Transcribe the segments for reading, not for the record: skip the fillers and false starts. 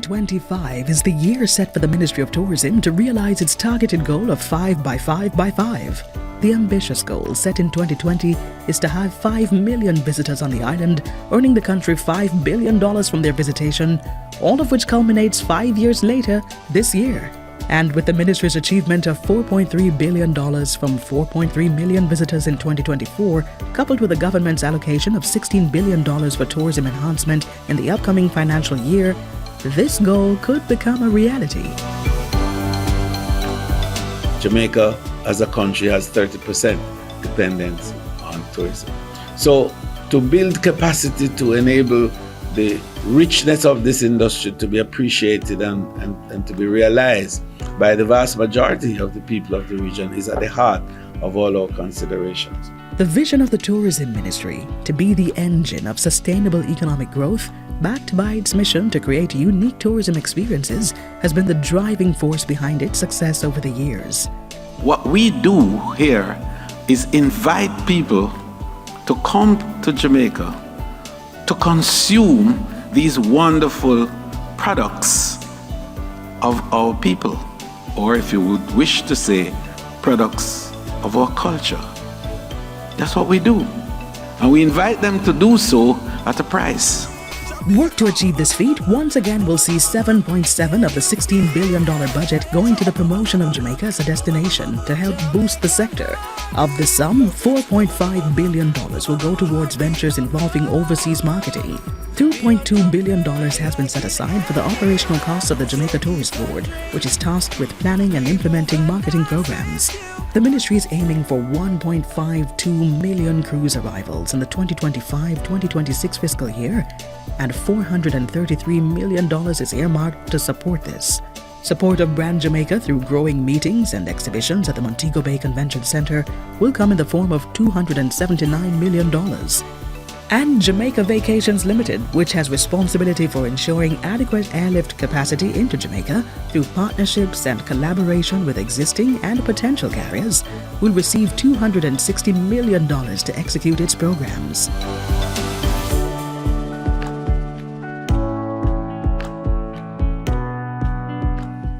2025 is the year set for the Ministry of Tourism to realize its targeted goal of 5 by 5 by 5. The ambitious goal set in 2020 is to have 5 million visitors on the island, earning the country $5 billion from their visitation, all of which culminates 5 years later this year. And with the ministry's achievement of $4.3 billion from 4.3 million visitors in 2024, coupled with the government's allocation of $16 billion for tourism enhancement in the upcoming financial year, this goal could become a reality. Jamaica as a country has 30% dependence on tourism. So to build capacity to enable the richness of this industry to be appreciated and to be realized by the vast majority of the people of the region is at the heart of all our considerations. The vision of the Tourism Ministry to be the engine of sustainable economic growth, backed by its mission to create unique tourism experiences, has been the driving force behind its success over the years. What we do here is invite people to come to Jamaica to consume these wonderful products of our people, or if you would wish to say, products of our culture. That's what we do. And we invite them to do so at a price. Work to achieve this feat once again will see 7.7 of the $16 billion budget going to the promotion of Jamaica as a destination to help boost the sector. Of the sum, $4.5 billion will go towards ventures involving overseas marketing. $2.2 billion has been set aside for the operational costs of the Jamaica Tourist Board, which is tasked with planning and implementing marketing programs. The ministry is aiming for 1.52 million cruise arrivals in the 2025-2026 fiscal year, and $433 million is earmarked to support this. Support of Brand Jamaica through growing meetings and exhibitions at the Montego Bay Convention Center will come in the form of $279 million. And Jamaica Vacations Limited, which has responsibility for ensuring adequate airlift capacity into Jamaica through partnerships and collaboration with existing and potential carriers, will receive $260 million to execute its programs.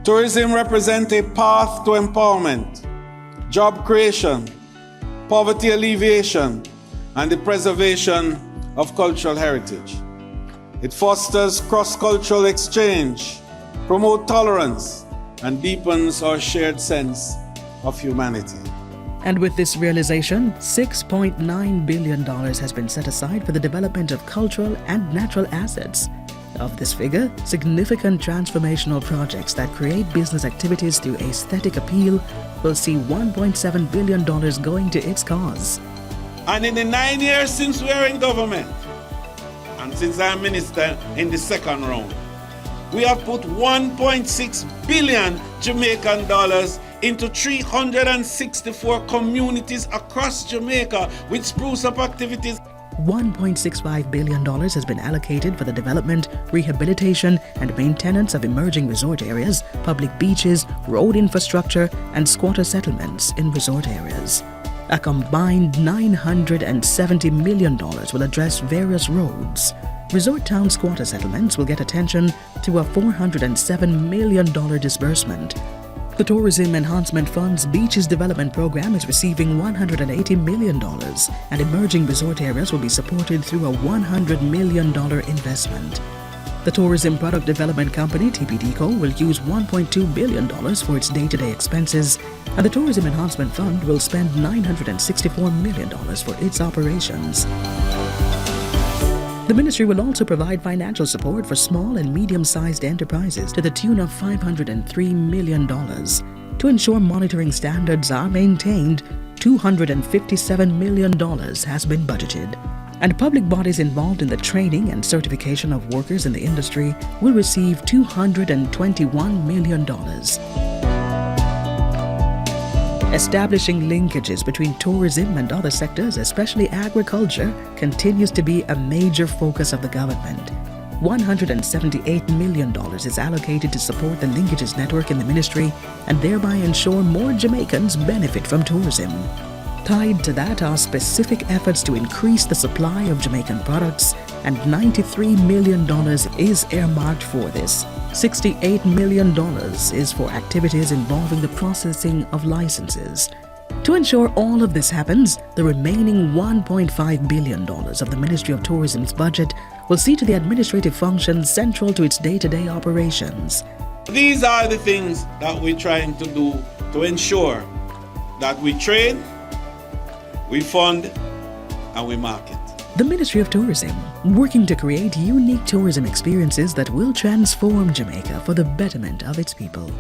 Tourism represents a path to empowerment, job creation, poverty alleviation, and the preservation of cultural heritage. It fosters cross-cultural exchange, promotes tolerance, and deepens our shared sense of humanity. And with this realization, $6.9 billion has been set aside for the development of cultural and natural assets. Of this figure, significant transformational projects that create business activities through aesthetic appeal will see $1.7 billion going to its cause. And in the 9 years since we are in government, and since I'm minister in the second round, we have put 1.6 billion Jamaican dollars into 364 communities across Jamaica with spruce-up activities. $1.65 billion has been allocated for the development, rehabilitation, and maintenance of emerging resort areas, public beaches, road infrastructure, and squatter settlements in resort areas. A combined $970 million will address various roads. Resort town squatter settlements will get attention to a $407 million disbursement. The Tourism Enhancement Fund's Beaches Development Program is receiving $180 million, and emerging resort areas will be supported through a $100 million investment. The Tourism Product Development Company, TPDCO, will use $1.2 billion for its day-to-day expenses, and the Tourism Enhancement Fund will spend $964 million for its operations. The ministry will also provide financial support for small and medium-sized enterprises to the tune of $503 million. To ensure monitoring standards are maintained, $257 million has been budgeted. And public bodies involved in the training and certification of workers in the industry will receive $221 million. Establishing linkages between tourism and other sectors, especially agriculture, continues to be a major focus of the government. $178 million is allocated to support the linkages network in the ministry and thereby ensure more Jamaicans benefit from tourism. Tied to that are specific efforts to increase the supply of Jamaican products, and $93 million is earmarked for this. $68 million is for activities involving the processing of licenses. To ensure all of this happens, the remaining $1.5 billion of the Ministry of Tourism's budget will see to the administrative functions central to its day-to-day operations. These are the things that we're trying to do to ensure that we trade, we fund, and we market. The Ministry of Tourism, working to create unique tourism experiences that will transform Jamaica for the betterment of its people.